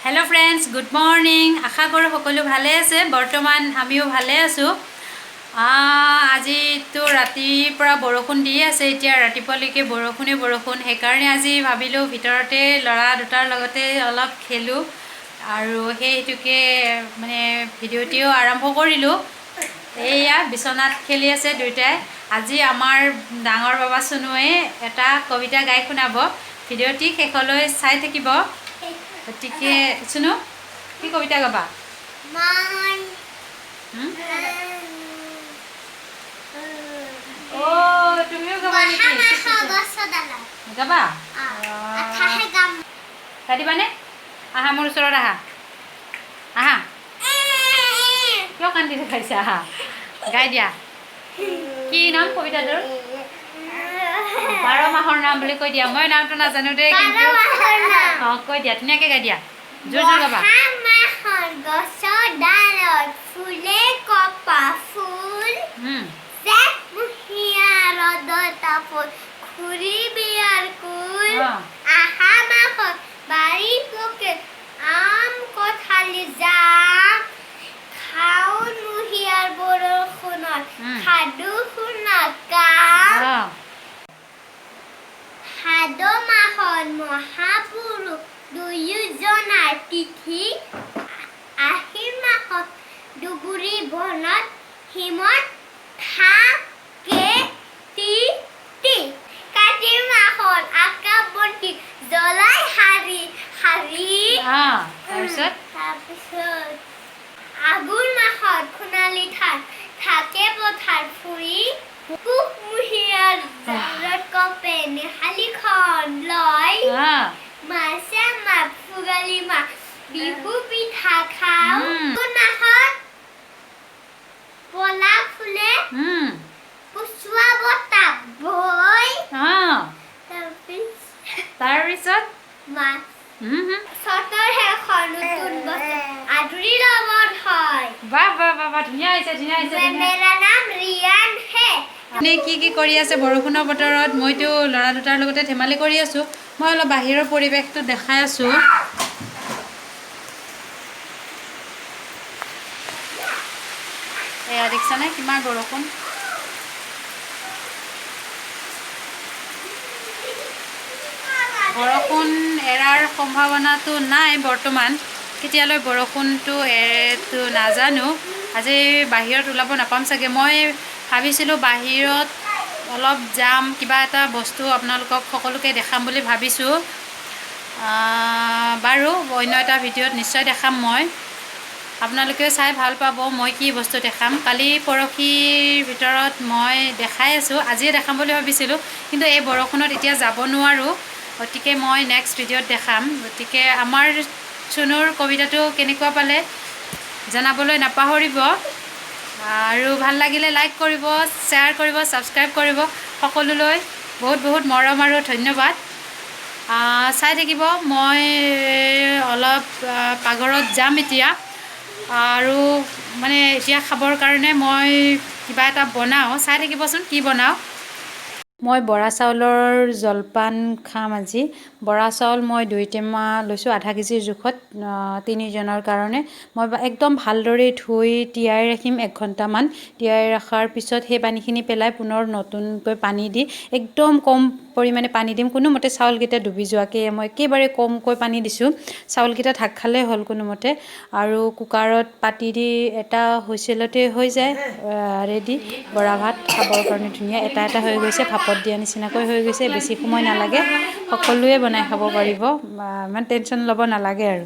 Hello friends good morning आशा करो सकलो भाले आछे बर्तमान आमिओ भाले आछो আজি तो रातिपुरा बरषुण दी आछे एतिया रातिपुवाলৈके बरषुण हेकारणे আজি भाबिलो भितरते लरा दुटार लगते अलप खेलो आरो हेतुके माने भिडिओटिओ आरम्भ करिलो एया बिछनात खेली आछे दुइटाय আজি आमार डाঙर बाबा सुनुए एटा कविता गाई शुनाब भिडिओटी शेषলৈ চাই থাকিব गतिके सुनो कि कविता गाबा ओ तुमिও गाबा नेকি गाबा गादिबाने आहा मोर ओसरत आहा आहा किय कान्दी देखाइছে आहा गाय दिया कि नाम कविताটোৰ 12 माहर नाम বুলি কৈ দিয়া মই নামটো নাজানো দে কিন্তু কৈ দিয়া ধুনীয়াকে গাই দিয়া জোৰ জোৰ গাবা মাহৰ গছৰ ডালত ফুলে কপা ফুল জেঠ মুহিয়া ৰ'দৰ তাপত খুৰি বিয়াৰ কুল আহা মাহত বাৰী পকে আম কঁঠালি জাম শাওণ মুহিয়াৰ বৰষুণত সাধু শুনা কাম ভাদ মাহত মহাপুৰুষ দুয়োজনাৰ তিথি আহিন মাহত দুগুৰি বনত হিমত থাকে তিথি কাতি মাহত আকাশ বন্তি জ্বলাই শাৰী শাৰী তাৰপিছত আঘোণ মাহত সোণালী ধান থাকে পথাৰ ফুৰি কুকমুহিয়াৰ জালত কপে নেহালিখন লয় মাছে মাত ফুগালি মা বিহু পিঠা খাওঁ মাহত পলা ফুলে কুচুৱা বতাহ বৈ তাৰপিছত মাছ চতৰ শেষৰ নতুন বছৰ আদৰি ল'বৰ হয় বাহ বাহ বাহ বাহ ধুনীয়া হৈছে মেৰা নাম ৰিয়ান হে আপুনি কি কৰি আছে বৰষুণৰ বতৰত মইতো লৰা দুটাৰ লগতে ধেমালি কৰি আছো মই অলপ বাহিৰৰ পৰিৱেশটো দেখাই আছো এয়া দেখিছানে কিমান বৰষুণ বৰষুণ এৰাৰ সম্ভাৱনাটো নাই বৰ্তমান কেতিয়ালৈ বৰষুণটো এৰেটো নাজানো আজি বাহিৰত ওলাব নাপাম চাগে মই ভাবিছিলোঁ বাহিৰত অলপ যাম কিবা এটা বস্তু আপোনালোকক সকলোকে দেখাম বুলি ভাবিছোঁ বাৰু অন্য এটা ভিডিঅ'ত নিশ্চয় দেখাম মই আপোনালোকে চাই ভাল পাব মই কি বস্তু দেখাম কালি পৰহিৰ ভিতৰত মই দেখাই আছোঁ আজিয়ে দেখাম বুলি ভাবিছিলোঁ কিন্তু এই বৰষুণত এতিয়া যাব নোৱাৰোঁ গতিকে মই নেক্সট ভিডিঅ'ত দেখাম গতিকে আমাৰ চুনুৰ কবিতাটো কেনেকুৱা পালে জনাবলৈ নাপাহৰিব আৰু ভাল লাগিলে লাইক কৰিব শ্বেয়াৰ কৰিব ছাবস্ক্ৰাইব কৰিব সকলোলৈ বহুত বহুত মৰম আৰু ধন্যবাদ চাই থাকিব মই অলপ পাকঘৰত যাম এতিয়া আৰু মানে এতিয়া খাবৰ কাৰণে মই কিবা এটা বনাওঁ চাই থাকিবচোন কি বনাওঁ মই বৰা চাউলৰ জলপান খাম আজি বৰা চাউল মই 2 টেমা লৈছোঁ আধা কেজিৰ জোখত 3 জনৰ কাৰণে মই একদম ভালদৰে ধুই তিয়াই ৰাখিম 1 ঘণ্টামান তিয়াই ৰখাৰ পিছত সেই পানীখিনি পেলাই পুনৰ নতুনকৈ পানী দি একদম কম পৰিমাণে পানী দিম কোনোমতে চাউলকেইটা ডুবি যোৱাকৈ মই একেবাৰে কমকৈ পানী দিছোঁ চাউলকেইটা ঢাক খালে হ'ল কোনোমতে আৰু কুকাৰত পাতি দি এটা হুইচেলতে হৈ যায় ৰেডি বৰা ভাত খাবৰ কাৰণে ধুনীয়া এটা হৈ গৈছে ভাপত দিয়া নিচিনাকৈ হৈ গৈছে বেছি সময় নালাগে সকলোৱে বনাই খাব পাৰিব ইমান টেনশ্যন ল'ব নালাগে আৰু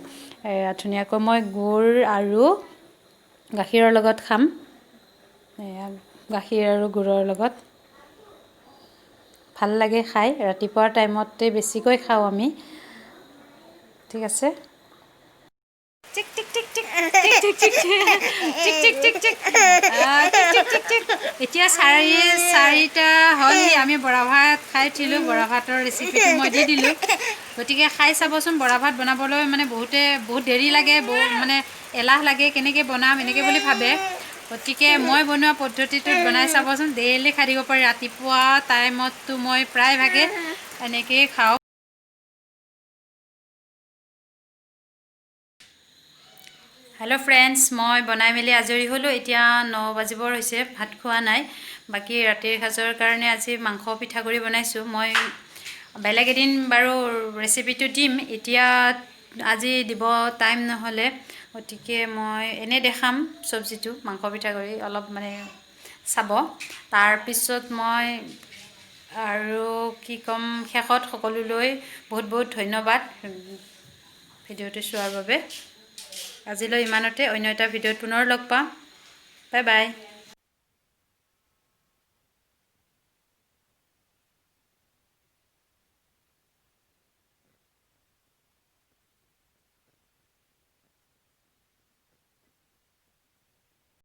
ধুনীয়াকৈ মই গুড় আৰু গাখীৰৰ লগত খাম গাখীৰ আৰু গুড়ৰ লগত ভাল লাগে খাই ৰাতিপুৱাৰ টাইমতে বেছিকৈ খাওঁ আমি ঠিক আছে টিক টিক টিক টিক টিক টিক টিক টিক টিক টিক টিক এতিয়া 4:30 হ'ল আমি বৰা ভাত খাই উঠিলোঁ বৰা ভাতৰ ৰেচিপিটো মই দি দিলোঁ গতিকে খাই চাবচোন বৰা ভাত বনাবলৈ মানে বহুত দেৰি লাগে মানে এলাহ লাগে কেনেকৈ বনাম এনেকৈ বুলি ভাবে গতিকে মই বনোৱা পদ্ধতিটোত বনাই চাবচোন ডেইলি খাই দিব পাৰি ৰাতিপুৱা টাইমততো মই প্ৰায়ভাগে এনেকৈয়ে খাওঁ হেল্ল' ফ্ৰেণ্ডছ, মই বনাই মেলি আজৰি হ'লোঁ। এতিয়া 9 বাজিবৰ হৈছে, ভাত খোৱা নাই। বাকী ৰাতিৰ সাজৰ কাৰণে আজি মাংস পিঠাগুড়ি বনাইছোঁ। মই বেলেগ এদিন বাৰু ৰেচিপিটো দিম, এতিয়া আজি দিব টাইম নহ'লে, গতিকে মই এনেই দেখাম চব্জিটো, মাংস পিঠাগুড়ি অলপ মানে চাব। তাৰপিছত মই আৰু কি ক'ম, শেষত সকলোলৈ বহুত বহুত ধন্যবাদ ভিডিঅ'টো চোৱাৰ বাবে। আজিলৈ ইমানতে, অন্য এটা ভিডিঅ'ত পুনৰ লগ পাম। Bye bye.